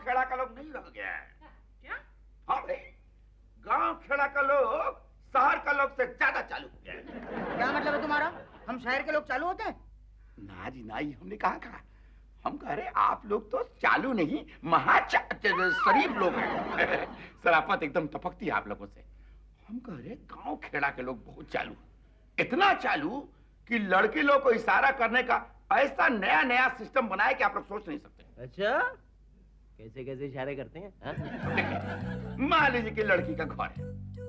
खेड़ा का लोग नहीं रह गया है। क्या? हाँ भाई, गांव खेड़ा का लोग शहर का लोग से ज्यादा चालू हो गया है। क्या मतलब है तुम्हारा? हम शहर के लोग चालू होते हैं? ना जी ना, ये हमने कहा हम कह रहे आप लोग तो चालू नहीं शरीफ लोग हैं। शराफत एकदम टपकती है आप लोगों से। हम कह रहे गांव खेड़ा के लोग बहुत चालू, इतना चालू कि लड़की लोग को इशारा करने का ऐसा नया नया सिस्टम बनाया कि आप लोग सोच नहीं सकते। अच्छा, कैसे कैसे इशारे करते हैं? मान लीजिए कि लड़की का घर है,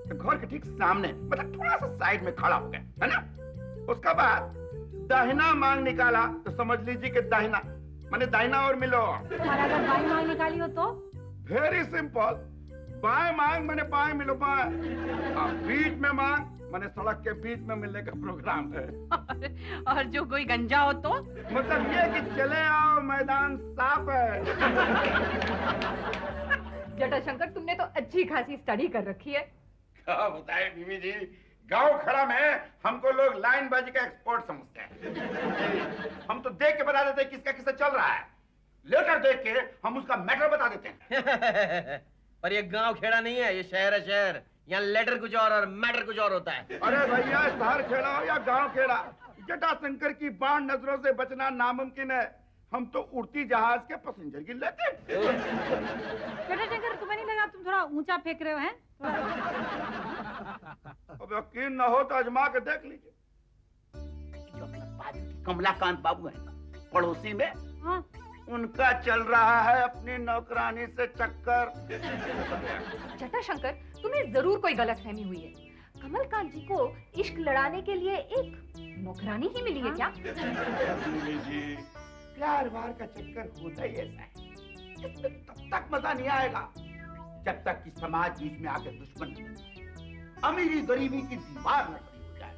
तो घर के ठीक सामने मतलब थोड़ा सा साइड में खड़ा हो गया है ना। उसका बाद दाहिना मांग निकाला तो समझ लीजिए कि दाहिना माने दाहिना और मिलो। तुम्हारा अगर बाएं मांग निकाली हो तो? वेरी सिंपल, बाएं मांग माने बाएं मिलो बाएं, बीच में मांग माने सड़क के बीच में मिलने का प्रोग्राम है। और जो कोई गंजा हो तो? मतलब ये कि चले आओ मैदान साफ है। जटाशंकर, तुमने तो अच्छी खासी स्टडी कर रखी है। क्या बताए बीवी जी, गांव खड़ा में हमको लोग लाइन बाजी का एक्सपर्ट समझते हैं। हम तो देख के बता देते हैं किसका किससे चल रहा है, लेटर देख के हम उसका मैटर बता देते हैं। पर ये गांव खेड़ा नहीं है, ये शहर है शहर। यहाँ लेटर कुछ और मैटर कुछ और होता है। अरे भैया, शहर खेड़ा हो या गांव खेड़ा, जटाशंकर की बाण नजरों से बचना नामुमकिन है। हम तो उड़ती जहाज के पैसेंजर गिन लेते हैं। जटाशंकर, तुम्हें नहीं लगा तुम थोड़ा ऊंचा फेंक रहे हो? हैं अब यकीन न हो तो आजमा के देख लीजिए। जो अपना कमलाकांत बाबू है पड़ोसी में, हाँ? उनका चल रहा है अपनी नौकरानी से चक्कर। जटाशंकर, तुम्हें जरूर कोई गलतफहमी हुई है। कमलकांत जी को इश्क लड़ाने के लिए एक नौकरानी ही मिली है क्या? जी, प्यार वार का चक्कर होता ही ऐसा है। इसमें तब तक मजा नहीं आएगा जब तक कि समाज बीच में आके दुश्मन न बने, अमीरी गरीबी की दीवार न खड़ी हो जाए,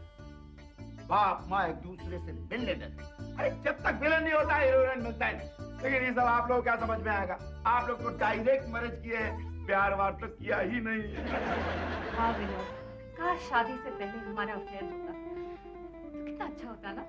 बाप माँ एक दूसरे से मिलने लगे। अरे जब तक विलन नहीं होता हीरोइन मिलता है नहीं। लेकिन ये सब आप लोग क्या समझ में आएगा? आप लोग तो डायरेक्ट मैरिज किए, प्यार वार तो किया ही नहीं। हाँ विनोद, काश शादी से पहले हमारा अफेयर होता तो कितना अच्छा होता ना।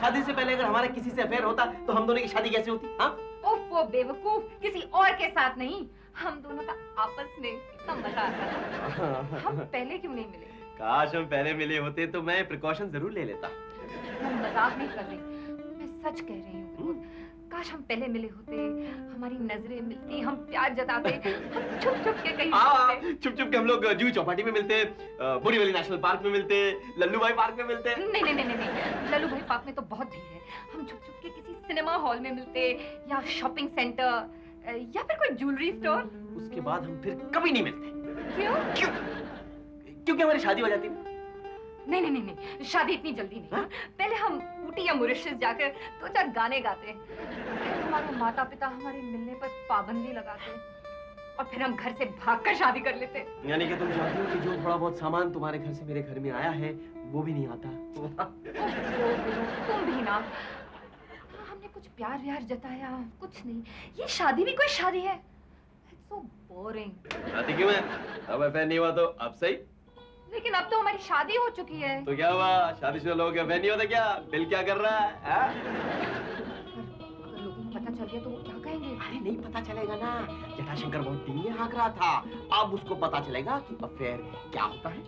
शादी से पहले अगर हमारा किसी से अफेयर होता तो हम दोनों की शादी कैसे होती? हाँ? ओफ वो बेवकूफ, किसी और के साथ नहीं, हम दोनों का आपस में कितना मजा आता। हम पहले क्यों नहीं मिले? काश हम पहले मिले होते तो मैं प्रिकॉशन जरूर ले लेता। मैं मजाक नहीं कर रही, मैं सच कह रही हूँ विनोद। काश हम पहले मिले होते, हमारी नजरें मिलती, हम प्यार जताते, हम छुप छुप के कहीं मिलते। छुप छुप के हम लोग जूही चौपाटी में मिलते, बोरीवली नेशनल पार्क में मिलते, लल्लू भाई पार्क में मिलते। नहीं नहीं नहीं नहीं, लल्लू भाई पार्क में तो बहुत भीड़ है। हम छुप छुप के किसी सिनेमा हॉल में मिलते, या शॉपिंग सेंटर, या फिर कोई ज्वेलरी स्टोर। उसके बाद हम फिर कभी नहीं मिलते। क्यों? क्योंकि हमारी शादी हो जाती। नहीं नहीं नहीं नहीं, शादी इतनी जल्दी नहीं। पहले हम ऊटी या मॉरिशस जाकर 2-4 गाने गाते, हमारे माता पिता हमारे मिलने पर पाबंदी लगाते, और फिर हम घर से भागकर शादी कर लेते। यानी कि तुम चाहती हो कि जो थोड़ा बहुत सामान तुम्हारे घर से मेरे घर में आया है वो भी नहीं आता? तुम भी ना, हमने कुछ प्यार व्यार जताया कुछ नहीं। ये शादी भी कोई शादी है? It's so boring। शादी क्यों है? अब अफेयर नहीं हुआ तो अब सही। लेकिन अब तो हमारी शादी हो चुकी है। तो क्या हुआ? शादीशुदा लोगों के अफेयर नहीं होता क्या? बिल क्या कर रहा है? अगर लोगों को पता चल गया तो वो क्या कहेंगे? अरे नहीं पता चलेगा ना। जटाशंकर बहुत दिन में हाँक रहा था, अब उसको पता चलेगा कि अफेयर क्या होता है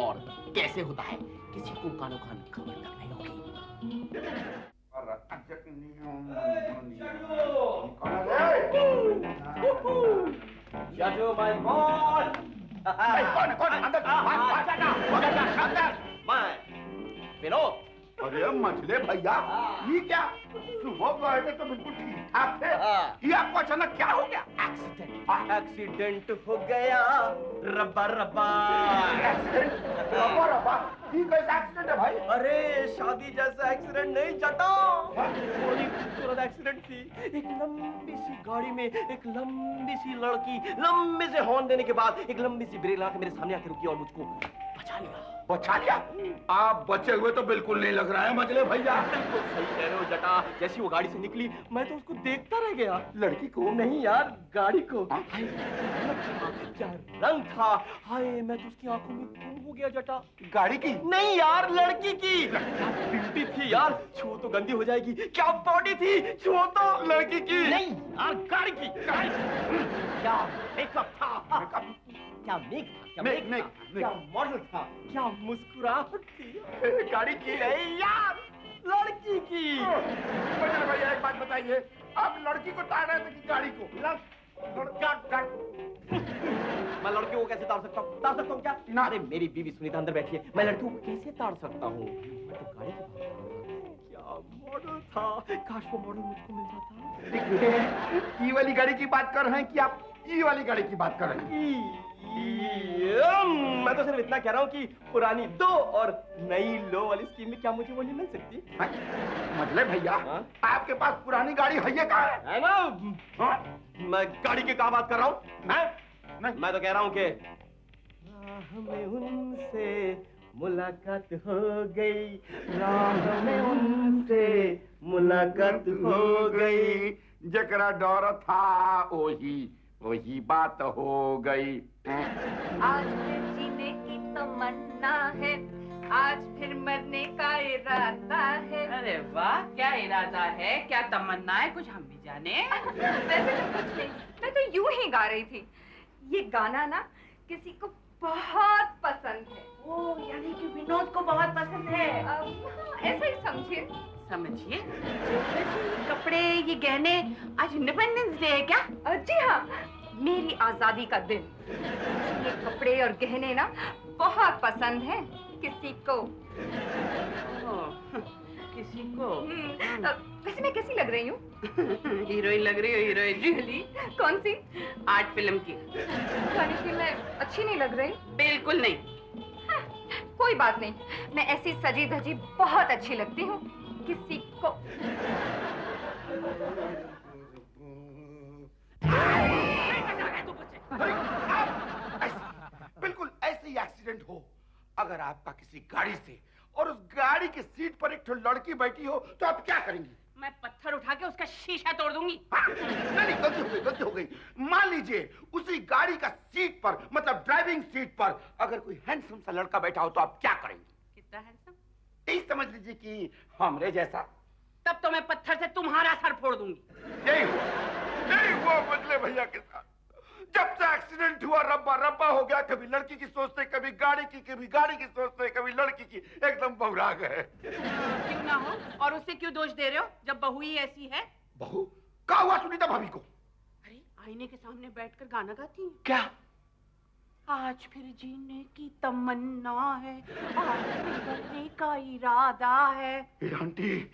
और कैसे होता है। किसी को कानो कान खबर तक नहीं होगी। Shadow my boy! कौन अंदर? मैं विनोद। अरे मछले भैया, ये क्या? सुबह गए थे तो बिल्कुल ठीक ठाक थे, ये आपको अचानक क्या हो गया? एक्सीडेंट हो गया, रब्बा रब्बा। रब्बा रब्बा, ये कैसा एक्सीडेंट है भाई? अरे शादी जैसा एक्सीडेंट नहीं जटा, बड़ी खूबसूरत एक्सीडेंट थी। एक लंबी सी गाड़ी में एक लंबी सी लड़की लंबे से हॉर्न देने के बाद एक लंबी सी ब्रेक लगा के मेरे सामने आकर रुकी और मुझको बचा लिया। बचा लिया? आप बचे हुए तो बिल्कुल नहीं लग रहा है मजले भैया। बिल्कुल सही कह रहे हो जटा। जैसी वो गाड़ी से निकली मैं तो उसको देखता रह गया। लड़की को नहीं यार, गाड़ी को। हाय, क्या रंग था। हाय, मैं तो उसकी आंखों में गुम हो गया जटा। गाड़ी की? नहीं यार, लड़की की। क्या ब्यूटी थी यार, छुओ तो गंदी हो जाएगी। क्या बॉडी थी, छुओ तो लड़की की। नहीं यार, गाड़ी की। क्या मेकअप था, क्या मेक क्या मॉडल था, क्या मुस्कुराहट थी। गाड़ी की नहीं यार, लड़की की। भैया एक बात बताइए, आप लड़की को ताड़ रहे थे कि गाड़ी को? मैं लड़कियों को कैसे ताड़ सकता हूँ? ताड़ सकता हूँ क्या? ना। अरे मेरी बीवी सुनीता अंदर बैठी है, मैं लड़कियों को कैसे ताड़ सकता हूँ? मैं तो गाड़ी की बात कर रहा था। क्या मॉडल था, काश वो मॉडल मुझको मिल जाता। देखिए, ई वाली गाड़ी की बात कर रहे हैं कि आप ई वाली गाड़ी की बात कर रहे हैं? मैं तो सिर्फ इतना कह रहा हूँ कि पुरानी दो और नई लो वाली स्कीम में क्या मुझे वो नहीं मिल सकती? मतलब भैया, आपके पास पुरानी गाड़ी है कहाँ है ना? मैं गाड़ी की क्या बात कर रहा हूँ? मैं तो कह रहा हूँ कि हमें उनसे मुलाकात हो गई, राह में उनसे मुलाकात हो गई। जकरा डर था वही बात हो गई। आज फिर जीने की तमन्ना है, आज फिर मरने का इरादा है। अरे वाह, क्या इरादा है, क्या तमन्ना है, कुछ हम भी जाने। वैसे तो कुछ नहीं, मैं तो यूं ही गा रही थी। ये गाना ना किसी को बहुत पसंद है। ओ, यानी कि विनोद को बहुत पसंद है। ऐसा ही समझिए। समझिए। ये कपड़े, ये गहने, आज इंडिपेंडेंस डे है क्या? जी हाँ, मेरी आजादी का दिन। ये कपड़े और गहने ना बहुत पसंद है किसी को। किसी को? वैसे मैं कैसी लग रही हूँ? हीरोइन लग रही हो, हीरोइन। रियली? कौन सी? आर्ट फिल्म की। यानी कि मैं अच्छी नहीं लग रही? बिल्कुल नहीं। कोई बात नहीं, मैं ऐसी सजी धजी बहुत अच्छी लगती हूँ किसी को। बिल्कुल ऐसे ही एक्सीडेंट हो, अगर आपका किसी गाड़ी से और उस गाड़ी की सीट पर एक लड़की बैठी हो तो आप क्या करेंगी? मैं पत्थर उठा के उसका शीशा तोड़ दूंगी। नहीं, गलती हो गई। मान लीजिए उसी गाड़ी का सीट पर, मतलब ड्राइविंग सीट पर अगर कोई हैंडसम सा लड़का बैठा हो तो आप क्या करेंगे? कितना हैंडसम? यही समझ लीजिए कि हमरे जैसा। तब तो मैं पत्थर से तुम्हारा सर फोड़ दूंगी। यही हुआ मजले भैया के साथ। जब से एक्सीडेंट हुआ रब्बा हो गया। कभी लड़की की सोचते, कभी गाड़ी की सोचते, कभी लड़की की। एकदम बौरा गए। क्यों ना हो, और उसे क्यों दोष दे रहे हो जब बहू ही ऐसी है? बहू? क्या हुआ सुनीता भाभी को? अरे, आईने के सामने बैठकर गाना गाती है। क्या? आज फिर जीने की तमन्ना है, आज फिर मरने का इरादा है। आंटी,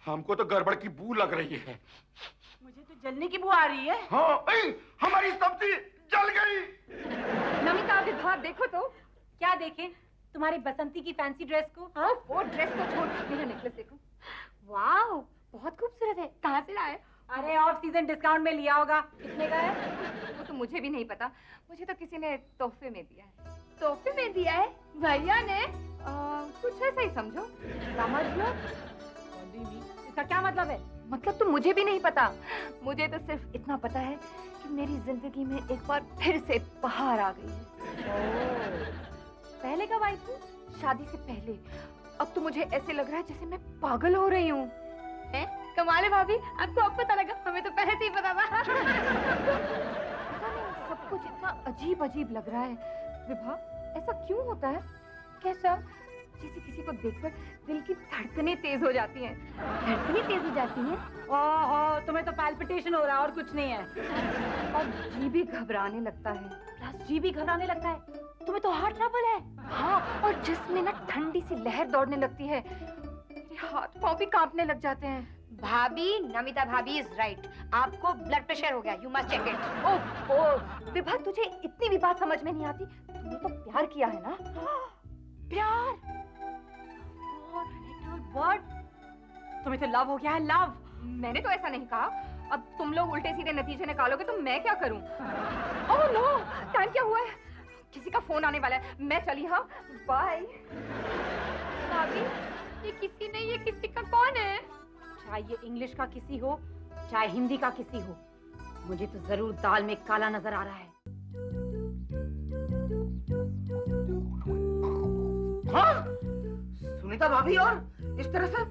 हमको तो गड़बड़ की बू लग रही है। मुझे तो जलने की बू आ रही है। हाँ, हमारी सब्जी जल गई। नमिता, विभा, देखो तो। क्या देखें? तुम्हारी बसंती की फैंसी ड्रेस को। हाँ, वो ड्रेस को छोड़, मेरा नेकलेस देखो। वाह, बहुत खूबसूरत है। कहाँ से लाए? अरे, ऑफ सीजन डिस्काउंट में लिया होगा। कितने का है? वो तो मुझे भी नहीं पता, मुझे तो किसी ने तोहफे में दिया है। तोहफे में दिया है? भैया ने? कुछ ऐसा ही समझो। समझ लो। इसका क्या मतलब है? मतलब तो मुझे भी नहीं पता। मुझे तो सिर्फ इतना पता है कि मेरी जिंदगी में एक बार फिर से बहार आ गई है। पहले कब आई थी? शादी से पहले। अब तो मुझे ऐसे लग रहा है जैसे मैं पागल हो रही हूँ। कमाल है भाभी, आपको अब पता लगा, हमें तो पहले से ही पता था। सब कुछ इतना अजीब अजीब लग रहा है। विभा, ऐसा क्यों होता है? कैसा? जैसे किसी को देखकर दिल की धड़कनें तेज हो जाती हैं। धड़कनें तेज हो जाती हैं? ओहो, तुम्हें तो पैल्पिटेशन हो रहा है और कुछ नहीं है। और जी भी घबराने लगता है। प्लस जी भी घबराने लगता है। तुम्हें तो हार्ट ट्रबल है। हाँ, और जिसमें ना ठंडी सी लहर दौड़ने लगती है। मेरे हाथ पांव भी कांपने लग जाते हैं। भाभी, नमिता भाभी इज राइट। आपको ब्लड प्रेशर हो गया, यू मस्ट चेक इट। ओह, विभा, तुझे इतनी भी बात समझ में नहीं आती। तूने तो प्यार किया है ना? प्यार? वर्ड, तुम्हें तो लव हो गया है, लव। मैंने तो ऐसा नहीं कहा। अब तुम लोग उल्टे सीधे नतीजे निकालोगे तो मैं क्या करूं? ओह नो, टाइम क्या हुआ है? किसी का फोन आने वाला है, मैं चली। हाँ बाय। भाभी ये किसी नहीं, ये किसी का कौन है? चाहे ये इंग्लिश का किसी हो, चाहे हिंदी का किसी हो, मुझे तो जरूर दाल में काला नजर आ रहा है। हाँ? सुनीता भाभी और इस तरह से?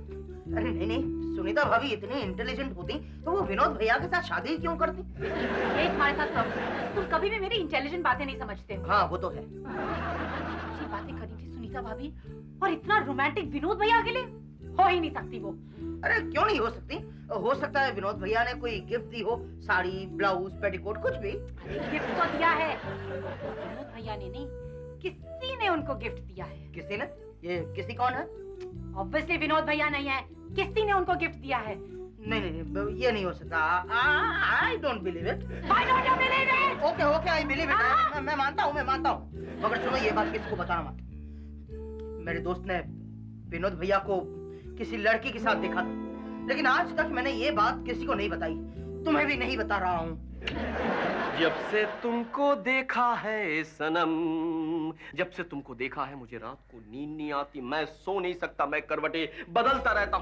अरे नहीं नहीं, सुनीता भाभी इतनी इंटेलिजेंट होती तो वो विनोद भैया के साथ शादी क्यों करती? ये तुम्हारे साथ प्रॉब्लम। तुम कभी भी मेरी इंटेलिजेंट बातें नहीं समझते हो। हाँ वो तो है। अच्छी बातें करी थी सुनीता भाभी, और इतना रोमांटिक विनोद भैया के लिए हो ही नहीं सकती वो। अरे क्यों नहीं हो सकती? हो सकता है विनोद भैया ने कोई गिफ्ट दी हो, साड़ी, ब्लाउज, पेटीकोट, कुछ भी। गिफ्ट तो दिया है विनोद भैया ने, नहीं किसी ने उनको गिफ्ट दिया है। किसी ने? ये किसी कौन है? ऑब्वियसली विनोद भैया नहीं है, किसी ने उनको गिफ्ट दिया है। नहीं नहीं, ये नहीं हो सकता। I don't believe it. Why don't you believe it? Okay okay, I believe it. मैं मानता हूँ, मैं मानता हूँ। मगर सुनो, ये बात किसी को बताना मत। मेरे दोस्त ने विनोद भैया को किसी लड़की के साथ देखा था, लेकिन आज तक मैंने ये बात किसी को नहीं बताई। तुम्हें भी नहीं बता रहा हूँ। जब से तुमको देखा है सनम, जब से तुमको देखा है मुझे रात को नींद नहीं आती, मैं सो नहीं सकता, मैं करवटे बदलता रहता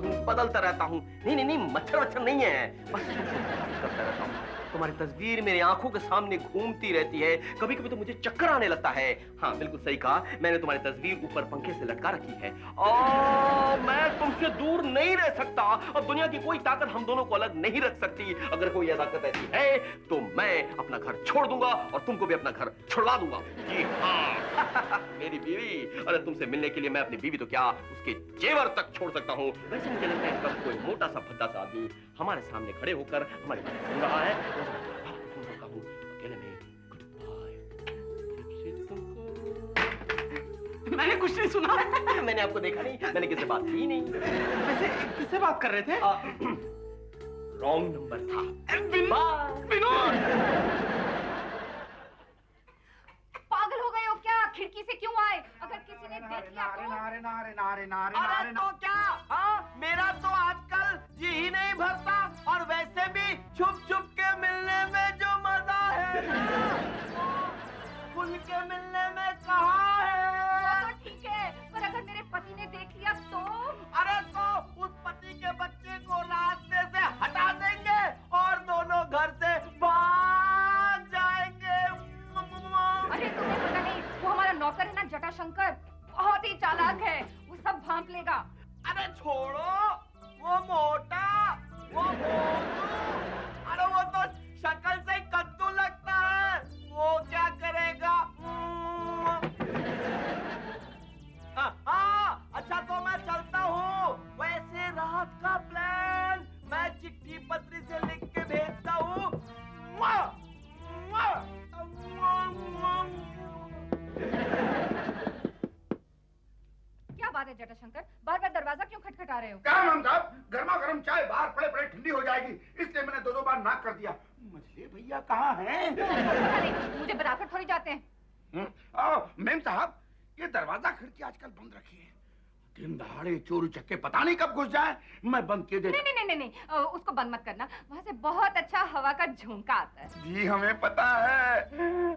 हूँ। नहीं, मच्छर नहीं है, बस करता रहता हूँ। तुम्हारी तस्वीर मेरी आंखों के सामने घूमती रहती है, कभी कभी तो मुझे चक्कर आने लगता है। हाँ बिल्कुल सही कहा, मैंने तुम्हारी तस्वीर ऊपर पंखे से लटका रखी है और मैं तुमसे दूर नहीं रह सकता। अब दुनिया की कोई ताकत हम दोनों को अलग नहीं रख सकती। अगर कोई ताकत ऐसी है तो मैं अपना घर छोड़ दूंगा और तुमको भी अपना घर छुड़वा दूंगा। जी हाँ मेरी बीवी, अरे तुमसे मिलने के लिए मैं अपनी बीवी तो क्या, उसके जेवर तक छोड़ सकता हूँ। वैसे मुझे लगता है कब कोई मोटा सा भद्दा सा आदमी हमारे सामने खड़े होकर हमारी बात सुन रहा है, अकेले में मैंने कुछ नहीं सुना। मैंने आपको देखा नहीं, मैंने किससे बात की नहीं। वैसे किससे बात कर रहे थे? रॉन्ग नंबर था। विनोद! पागल हो गए हो क्या? खिड़की से क्यों आए? अगर किसी ने देख लिया तो? अरे तो क्या? हाँ मेरा तो आजकल जी ही नहीं भरता, और वैसे भी छुप छुप के मिलने में जो मजा है खुल के मिलने में कहाँ है? तो ठीक है, पर अगर मेरे पति ने देख लिया तो? अरे तो उस पति के बच्चे को रास्ते से हटा देंगे और दोनों घर से भाग जाएंगे। अरे तुम्हें पता नहीं, वो हमारा नौकर है ना जटाशंकर, बहुत ही चालाक है, वो सब भांप लेगा। अरे छोड़ो, वो मोटा, वो मोटू, अरे वो तो शक्ल से कद्दू लगता है, वो क्या करेगा? हाँ, अच्छा तो मैं चलता हूँ। वैसे रात का प्लान मैं चिट्ठी पत्री से लिख के भेजता हूँ। क्या बात है जटाशंकर, बार बार दरवाजा क्यों खटखटा रहे हो? क्या मैम साहब, गर्मा गर्म चाय बाहर पड़े पड़े ठंडी हो जाएगी, इसलिए मैंने दो बार नाक कर दिया। मछली भैया कहाँ हैं? पता नहीं, मुझे बताकर थोड़ी जाते हैं। मैम साहब, ये दरवाजा खिड़की आजकल बंद रखी है, दिन दहाड़े चोर चक्के पता नहीं कब घुस जाए, मैं बंद किए देता। नहीं, उसको बंद मत करना, वहाँ से बहुत अच्छा हवा का झोंका आता है। जी हमें पता है,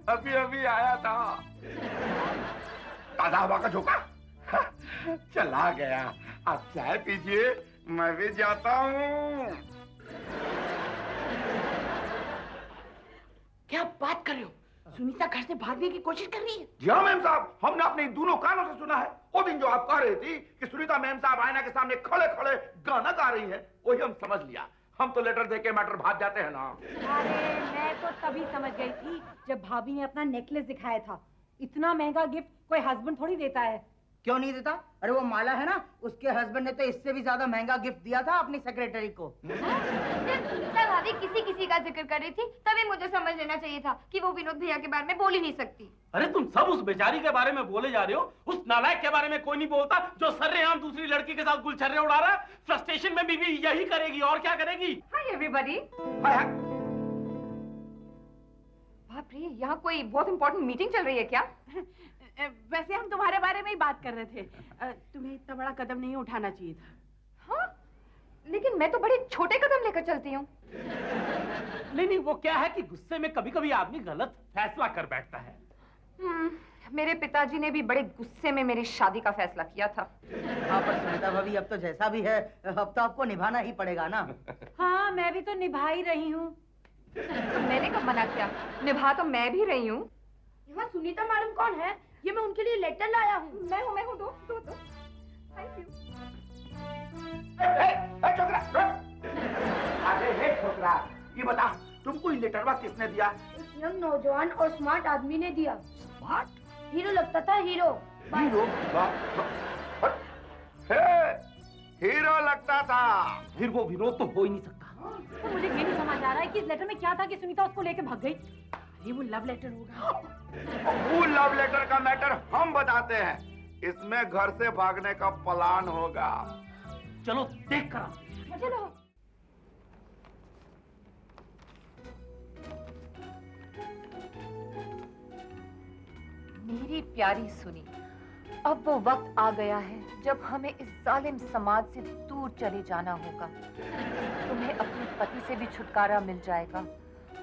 अभी अभी आया था ताजा हवा का झोंका। चला गया, आप चाय पीजिए, मैं भी जाता हूँ। क्या बात कर रहे हो? सुनीता घर से भागने की कोशिश कर रही है। जी हाँ मैम साहब, हमने अपने दोनों कानों से सुना है। वो दिन जो आप कह रही थी कि सुनीता मैम साहब आईना के सामने खड़े खड़े गाना गा रही हैं, वही हम समझ लिया। हम तो लेटर देके मैटर भाग जाते हैं ना। अरे मैं तो तभी समझ गई थी जब भाभी ने अपना नेकलेस दिखाया था। इतना महंगा गिफ्ट कोई हस्बैंड थोड़ी देता है। क्यों नहीं देता? अरे वो माला है ना, उसके हस्बैंड ने तो इससे भी ज्यादा महंगा गिफ्ट दिया था अपनी सेक्रेटरी को। जब सुनीता भाभी किसी का जिक्र कर रही थी, तभी मुझे समझ लेना चाहिए था कि वो विनोद भैया के बारे में बोल ही नहीं सकती। अरे तुम सब उस बेचारी के बारे में बोले जा रहे हो, उस नालायक के बारे में कोई नहीं बोलता जो सर्रेआम दूसरी लड़की के साथ गुलछर्रे उड़ा रहा है। फ्रस्ट्रेशन में बीवी यही करेगी और क्या करेगी। Hi everybody. बाप रे, यहाँ कोई बहुत इंपॉर्टेंट मीटिंग चल रही है क्या? वैसे हम तुम्हारे बारे में ही बात कर रहे थे। तुम्हें इतना बड़ा कदम नहीं उठाना चाहिए था। हाँ, लेकिन मैं तो बड़े छोटे कदम लेकर चलती हूँ। नहीं, वो क्या है कि गुस्से में कभी कभी आदमी गलत फैसला कर बैठता है। मेरे पिताजी ने भी बड़े गुस्से में मेरी शादी का फैसला किया था। हाँ पर सुनीता भाभी, अब तो जैसा भी है, अब तो आपको निभाना ही पड़ेगा ना। हाँ, मैं भी तो निभा ही रही हूँ। तो मैंने कब मना किया? निभा तो मैं भी रही हूँ। यहाँ सुनीता मैडम कौन है? ये मैं उनके लिए लेटर लाया हूँ। मैं हूँ। दो। Thank you. छोकरा, अरे हे छोकरा, ये बता तुमको ये लेटरवा किसने दिया? एक यंग नौजवान और स्मार्ट आदमी ने दिया। स्मार्ट? हीरो लगता था, हीरो। हीरो? हीरो लगता था। फिर वो विनोद तो हो ही नहीं सकता। तो मुझे ये नहीं समझ आ रहा है कि इस लेटर में क्या था कि सुनीता उसको लेके भाग गई। अरे वो लव लेटर होगा। वो लव लेटर का मैटर हम बताते हैं। इसमें घर से भागने का प्लान होगा। चलो देख कर आओ। चलो। मेरी प्यारी सुनी, अब वो वक्त आ गया है जब हमें इस जालिम समाज से दूर चले जाना होगा। तुम्हें अपने पति से भी छुटकारा मिल जाएगा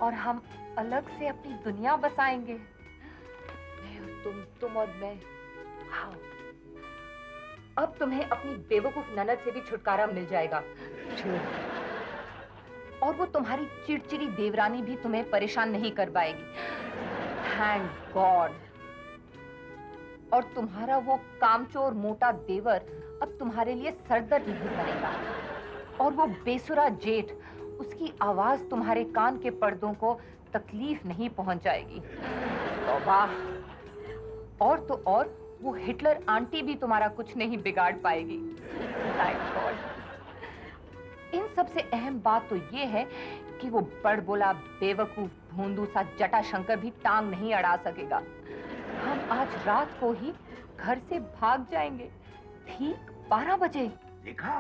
और हम अलग से अपनी दुनिया बसाएंगे। मैं और तुम और मैं। हाँ। अब तुम्हें अपनी बेवकूफ ननद से भी छुटकारा मिल जाएगा और वो तुम्हारी चिड़चिड़ी देवरानी भी तुम्हें परेशान नहीं कर पाएगी। Thank God. और तुम्हारा वो कामचोर मोटा देवर अब तुम्हारे लिए सरदर्द नहीं करेगा और वो बेसुरा जेठ, उसकी आवाज तुम्हारे कान के पर्दों को तकलीफ नहीं पहुंचाएगी। तौबा। और तो और वो हिटलर आंटी भी तुम्हारा कुछ नहीं बिगाड़ पाएगी। Thank God. इन सबसे अहम बात तो ये है कि वो बड़बोला बेवकूफ भोंदू सा जटाशंकर भी टांग नहीं अड़ा सकेगा। हम आज रात को ही घर से भाग जाएंगे, ठीक 12 बजे। देखा?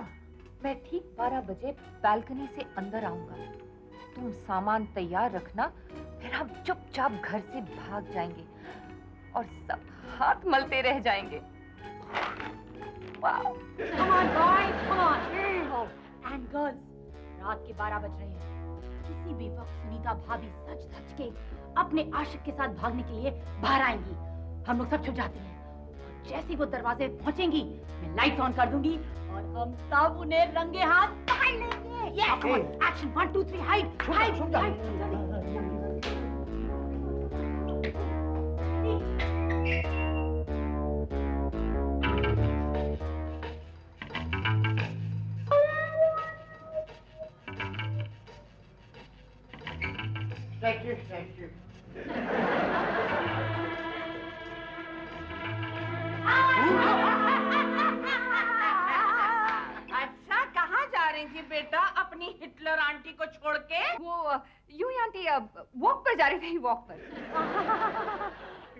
मैं ठीक 12 बजे बालकनी से अंदर आऊंगा। तुम सामान तैयार रखना, फिर हम चुपचाप घर से भाग जाएंगे और सब हाथ मलते रह जाएंगे। वाह। Come on boys, come on. And girls, रात के 12 बज रहे हैं। किसी भी वक्त सुनीता भाभी सच के अपने आशिक के साथ भागने के लिए बाहर आएंगी। हम लोग सब छुप जाते हैं। जैसे वो दरवाजे पहुंचेंगी, मैं लाइट्स ऑन कर दूंगी और हम सब उन्हें रंगे हाथ पकड़ लेंगे। Yes, come on, action, 1, 2, 3, hide. अच्छा, कहाँ जा रही थी बेटा अपनी हिटलर आंटी को छोड़ के? वो यूं ही आंटी वॉक पर जा रही थी, वॉक पर।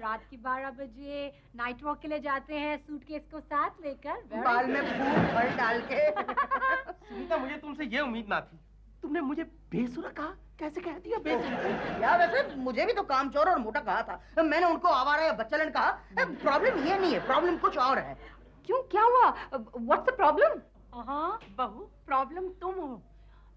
रात की 12 बजे नाइट वॉक के लिए जाते हैं सूटकेस को साथ लेकर, बाल में फूल फल डाल के। सुनीता, मुझे तुमसे ये उम्मीद ना थी। तुमने मुझे बेसुरा कहा, कैसे कह दिया बेसुरा? यार वैसे मुझे भी तो कामचोर और मोटा कहा था। मैंने उनको आवारा या बच्चलन कहा। प्रॉब्लम ये नहीं है, प्रॉब्लम कुछ और है। क्यों, क्या हुआ? What's the problem? हाँ बहू, प्रॉब्लम तुम हो।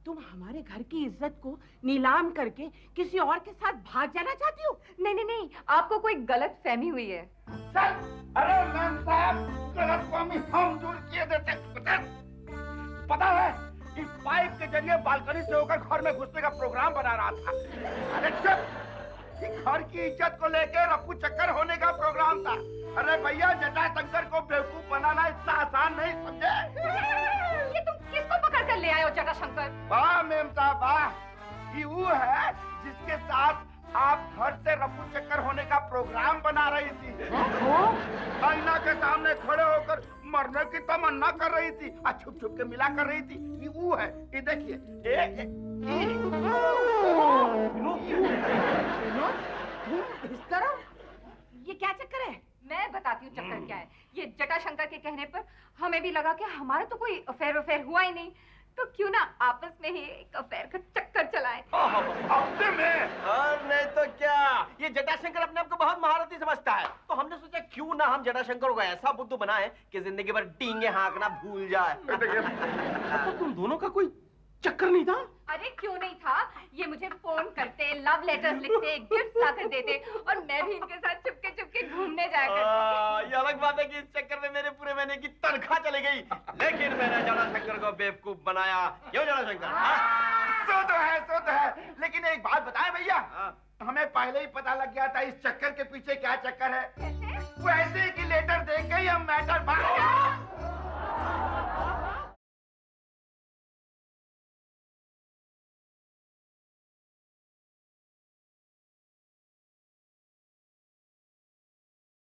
तुम हमारे घर की इज्जत को नीलाम करके किसी और के साथ भाग जाना चाहती हो? नहीं, आपको कोई गलत फहमी हुई है। सर, अरे मैम साहब, गलत फहमी हम दूर किए देते। पता है, इस पाइप के जरिए बालकनी से होकर घर में घुसने का प्रोग्राम बना रहा था। अरे चुप! घर की इज्जत को लेकर रफू चक्कर होने का प्रोग्राम था। अरे भैया, जटाशंकर को बेवकूफ बनाना इतना आसान नहीं, समझे? ये तुम किसको पकड़ कर ले आए हो जटाशंकर? वाह मेम साहब वाह, ये वो है जिसके साथ आप घर से रफू चक्कर होने का प्रोग्राम बना रही थी। आईना के सामने खड़े होकर मरने की तमन्ना कर रही थी और छुप छुप के मिला कर रही थी। ये वो है, ये देखिए। इस तरह ये क्या चक्कर है? मैं बताती हूँ चक्कर क्या है। ये जटाशंकर के कहने पर हमें भी लगा कि हमारा तो कोई अफेयर हुआ ही नहीं, तो क्यों ना आपस में ही एक अफेयर का चक्कर चलाएं। आपसे में? और नहीं तो क्या, ये जटाशंकर अपने आप को बहुत महारथी समझता है, तो हमने सोचा क्यों ना हम जटाशंकर को ऐसा बुद्धू बनाएं कि जिंदगी भर डींगे हाँकना भूल जाए। तो तुम दोनों का कोई चक्कर नहीं था? अरे क्यों नहीं था, ये मुझे फोन करते, लव लेटर्स लिखते, गिफ्ट लाकर देते और मैं भी इनके साथ चुपके चुपके घूमने जाया करती। ये अलग बात है कि इस चक्कर में मेरे पूरे महीने की तनख्वाह चली गई, लेकिन मैंने जाना शंकर को बेवकूफ बनाया। क्यों जाना शंकर? सो तो है, लेकिन एक बात बताएं भैया, हमें पहले ही पता लग गया था इस चक्कर के पीछे क्या चक्कर है। वैसे कि लेटर देख के ही हम मैटर